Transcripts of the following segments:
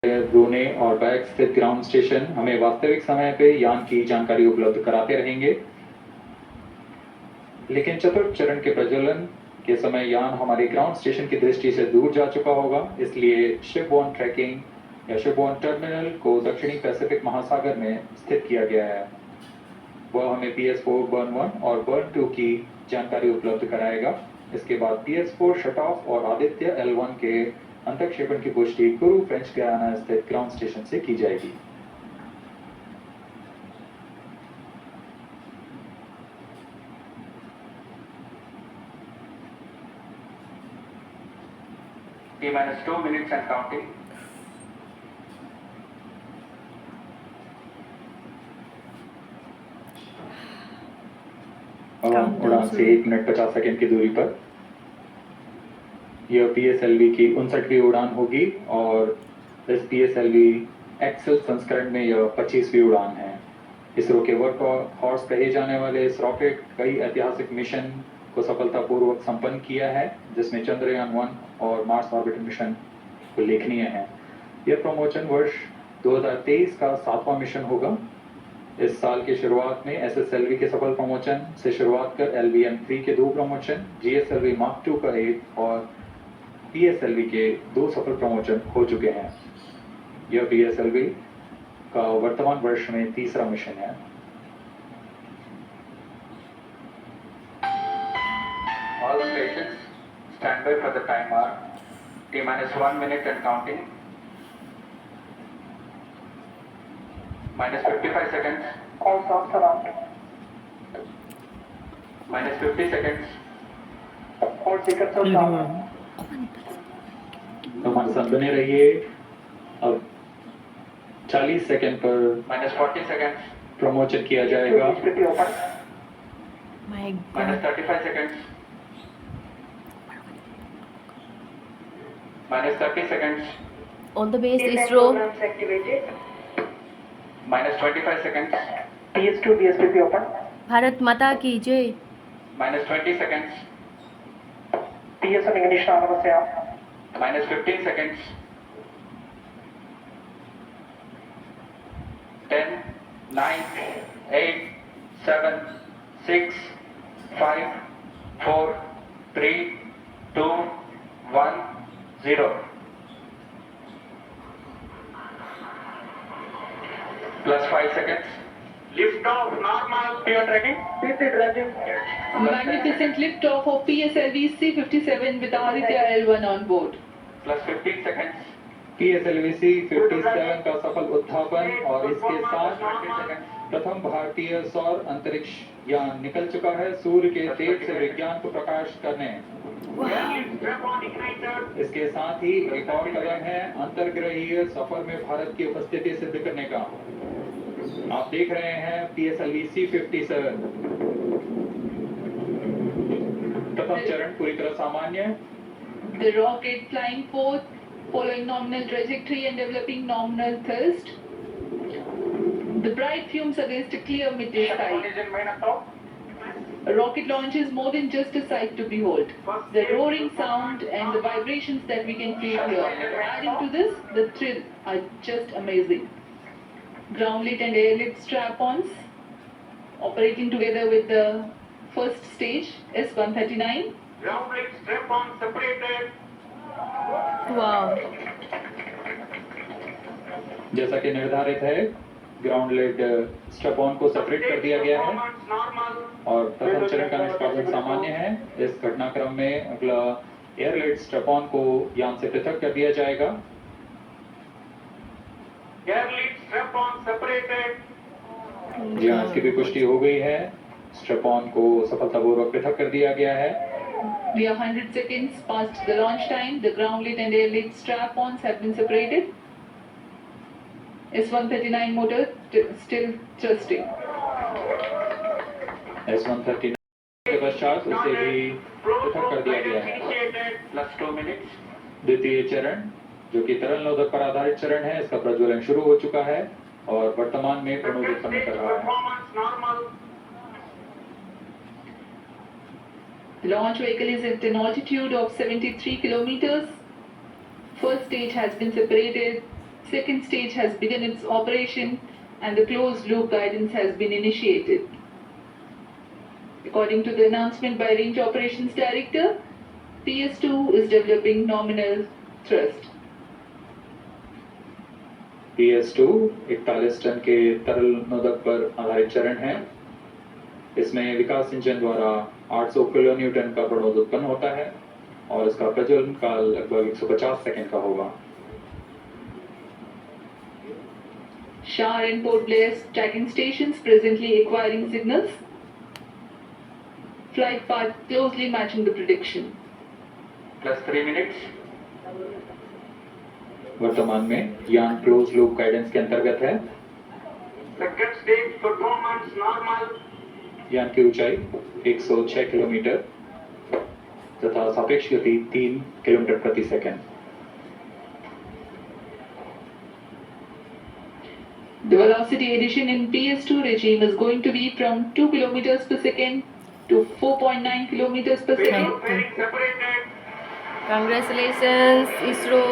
ब्रूने और बैग स्थित ground station हमें वास्तविक समय पे यान की जानकारी उपलब्ध कराते रहेंगे, लेकिन चतुर्थ चरण के प्रज्वलन के समय यान हमारे ग्राउंड स्टेशन की दृष्टि से दूर जा चुका होगा। इसलिए शिपबोर्न ट्रैकिंग या शिपबोर्न टर्मिनल को दक्षिणी पैसिफिक महासागर में स्थित किया गया है। वह हमें PS4 बर्न 1 और बर्न 2 की जानकारी उपलब्ध कराएगा। इसके बाद PS4 शट ऑफ और आदित्य L1 के अंतक्षेपण की पुष्टि कुरु फ्रेंच गयाना स्थित ग्राउंड स्टेशन से की जाएगी। T-2 minutes and counting. उड़ान से 1 मिनट 50 सेकंड की दूरी पर यह PSLV की 59वीं उड़ान होगी और इस PSLV एक्सेल संस्करण में यह 25वीं उड़ान है। इसरो के वर्क हॉर्स कहे जाने वाले इस रॉकेट कई ऐतिहासिक मिशन को सफलतापूर्वक संपन्न किया है, जिसमें चंद्रयान 1 और मार्स ऑर्बिटर मिशन उल्लेखनीय है। यह प्रमोशन वर्ष 2023 का 7वां मिशन होगा। इस साल की शुरुआत में SSLV के सफल प्रमोशन से शुरुआत कर LVM-3 के 2 प्रमोशन, GSLV Mark II का 1 और PSLV के 2 सफल प्रमोशन हो चुके हैं। यह PSLV का वर्तमान वर्ष में 3रा मिशन है। All stations stand by for the timer. T-1 minute and counting. -55 seconds. All soft around. -50 seconds. All tickets are down. तो हमारे साथ बने रहिए। अब 40 सेकंड पर -40 सेकंड प्रमोशन किया जाएगा। -35 second, -30 second, All the best, ISRO. -25 second, PS2 BSPP open. Bharat माता की जय. -20 second, PS1 ignition on Namaste. -15 seconds. 10, 9, 8, 7, 6, 5, 4, 3, 2, 1, 0. +5 seconds. Lift off normal. Pure tracking. PC tracking. Magnificent liftoff of PSLV C-57 with Aditya L1 on board. +15 seconds. PSLV C-57 का सफल उत्थापन और इसके साथ प्रथम भारतीय सौर अंतरिक्ष यान निकल चुका है सूर्य के तेज से विज्ञान को प्रकाश करने। इसके साथ ही एक और कदम है अंतर्ग्रहीय सफर में भारत की उपस्थिति सिद्ध करने का। आप देख रहे हैं PSLV C-57 प्रथम चरण पूरी तरह सामान्य। The rocket flying forth, following nominal trajectory and developing nominal thrust. The bright fumes against a clear midday sky. A rocket launch is more than just a sight to behold. The roaring sound and the vibrations that we can feel here. Adding to this, the thrill are just amazing. Ground-lit and air-lit strap-ons operating together with the first stage S-139. Ground-lit strap-on separated. Wow. जैसा कि निर्धारित है, ground lead strap-on को separate कर दिया गया है और प्रथम चरण का निष्पादन सामान्य है। इस घटनाक्रम में अगला एयर लेड स्ट्रैप-ऑन को यान से पृथक कर दिया जाएगा। Air led strap-on separated. जी हाँ, इसकी भी पुष्टि हो गई है। स्ट्रैप-ऑन को सफलतापूर्वक पृथक कर दिया गया है। We are 100 seconds past the launch time. The ground-lit and air-lit strap-ons have been separated. S-139 motor still thrusting. S-139 के पश्चात उसे भी पृथक कर दिया गया है। +2 मिनट्स। द्वितीय चरण, जो कि तरल नोदक पर आधारित चरण है, इसका प्रज्वलन शुरू हो चुका है और वर्तमान में प्रणोदित समय कर रहा है। The launch vehicle is at an altitude of 73 kilometers. First stage has been separated. second stage has begun its operation and the closed loop guidance has been initiated. According to the announcement by Range Operations Director, PS2 is developing nominal thrust. PS2 41 ton के तरल नोदक पर आधारित चरण है। इसमें विकास engine द्वारा 800 kilo Newton का प्रणोद उत्पन्न होता है और इसका प्रज्वलन काल लगभग 150 सेकंड का होगा। Shar and Port Blair's tracking stations presently acquiring signals. Flight path closely matching the prediction. +3 minutes. वर्तमान में यान क्लोज लूप गाइडेंस के अंतर्गत है। Second stage performance normal. यान की ऊंचाई 106 किलोमीटर तथा सापेक्ष गति 3 किलोमीटर प्रति second. The velocity addition in PS2 regime is going to be from 2 kilometers per second to 4.9 kilometers per second. Fairing separated. Congratulations, ISRO.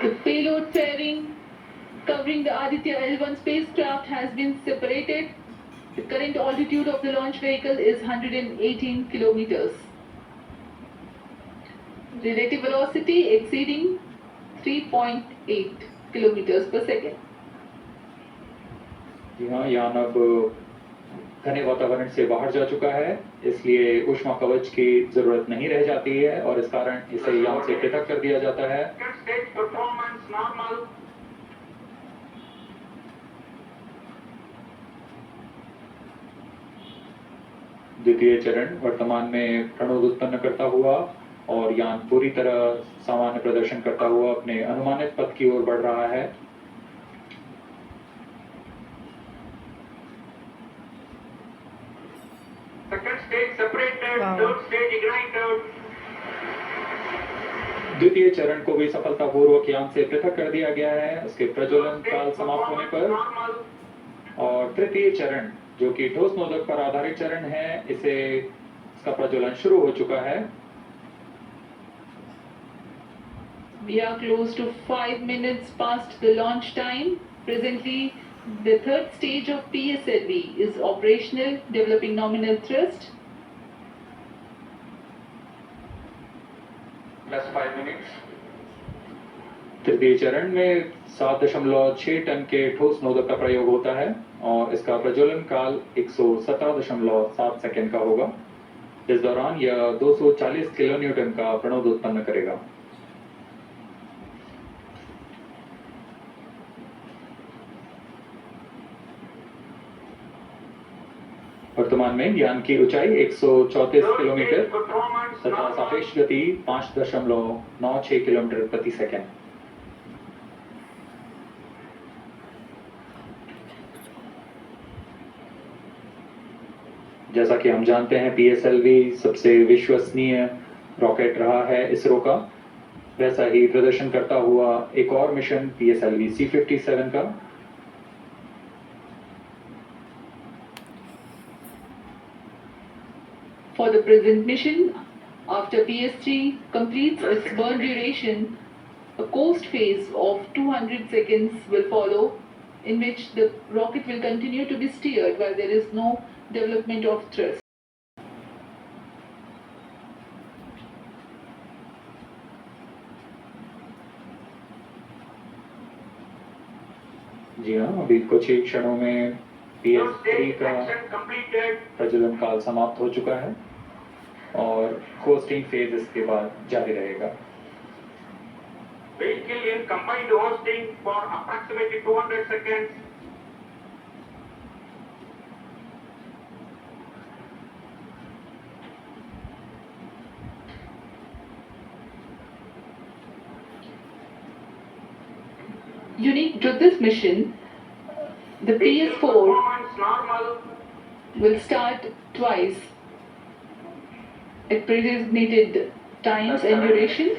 The payload fairing covering the Aditya L1 spacecraft has been separated. The current altitude of the launch vehicle is 118 kilometers. Relative velocity exceeding 3.8 kilometers per second. जी हाँ, यान अब घने वातावरण से बाहर जा चुका है, इसलिए ऊष्मा कवच की जरूरत नहीं रह जाती है और इस कारण इसे यान से पृथक कर दिया जाता है। Second stage performance normal. द्वितीय चरण वर्तमान में प्रणोद उत्पन्न करता हुआ और यान पूरी तरह सामान्य प्रदर्शन करता हुआ अपने अनुमानित पथ की ओर बढ़ रहा है। Second stage separated. Wow. Third stage ignited. द्वितीय चरण को भी सफलतापूर्वक यान से पृथक कर दिया गया है उसके प्रज्वलन काल समाप्त होने पर। Normal. और तृतीय चरण जो कि ठोस नोदक पर आधारित चरण है, इसका प्रज्वलन शुरू हो चुका है। We are close to 5 minutes past the launch time. Presently, the third stage of PSLV is operational, developing nominal thrust. +5 minutes. तृतीय चरण में 7.6 टन के ठोस नोदक का प्रयोग होता है और इसका प्रज्वलन काल 117.7 सेकंड का होगा। इस दौरान यह 240 किलो न्यूटन का प्रणोद उत्पन्न करेगा। वर्तमान में यान की ऊंचाई 134 किलोमीटर Performance तथा normal. सापेक्ष गति 5.96 किलोमीटर प्रति सेकंड। जैसा कि हम जानते हैं, PSLV सबसे विश्वसनीय रॉकेट रहा है इसरो का। वैसा ही प्रदर्शन करता हुआ एक और मिशन PSLV C57 का। For the present mission, after PS3 completes its burn duration, a coast phase of 200 seconds will follow, in which the rocket will continue to be steered while there is no development of thrust. जी हाँ, अभी कुछ ही क्षणों में Third PS3 stage का action completed. प्रज्वलन काल समाप्त हो चुका है और होस्टिंग फेज इसके बाद जारी रहेगा। Vehicle in combined hosting for approximately 200 seconds. Unique to this mission, the Vehicle PS4 performance normal. will start twice at predesignated times and duration.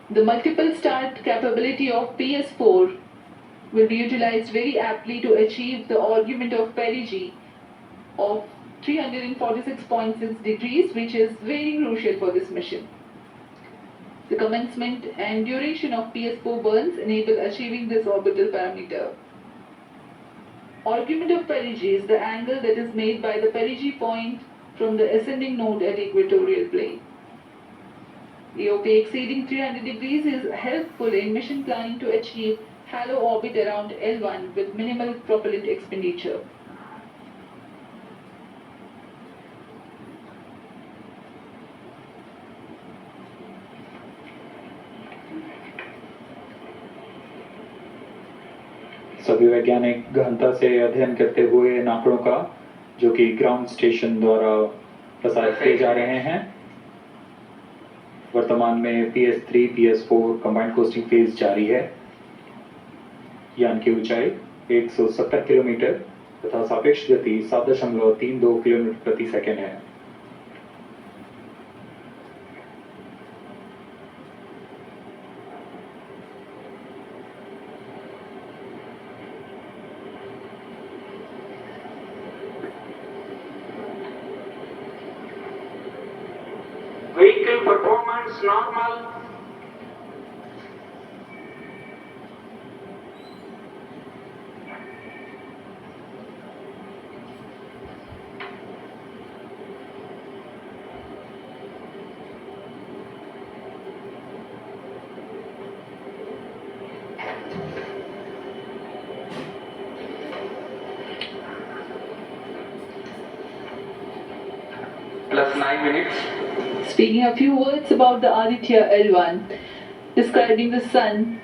The multiple start capability of PS4 will be utilized very aptly to achieve the argument of perigee of 346.6 degrees, which is very crucial for this mission. The commencement and duration of PS4 burns enable achieving this orbital parameter. Argument of perigee is the angle that is made by the perigee point from the ascending node at equatorial plane. AOP exceeding 300 degrees is helpful in mission planning to achieve halo orbit around L1 with minimal propellant expenditure. सभी वैज्ञानिक गहनता से अध्ययन करते हुए इन आंकड़ों का जो कि ग्राउंड स्टेशन द्वारा प्रसारित किए जा रहे हैं। वर्तमान में PS3 PS4 combined costing phase जारी है। यान की ऊंचाई 170 किलोमीटर तथा सापेक्ष गति 7.32 किलोमीटर प्रति सेकंड है। Vehicle performance normal. Plus 9 minutes. Speaking a few words about the Aditya L1, describing the sun